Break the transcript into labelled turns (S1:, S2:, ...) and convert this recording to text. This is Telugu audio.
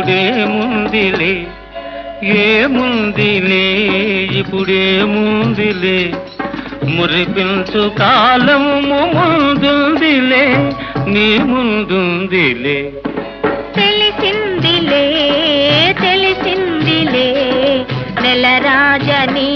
S1: ఇప్పుడేముందిలే ఏముందిలే ఇప్పుడేముందిలే మురిపించు కాలము ముందుందిలే నీ ముందుందిలే
S2: తెలిసిందిలే తెలిసిందిలే నెలరాజ నీ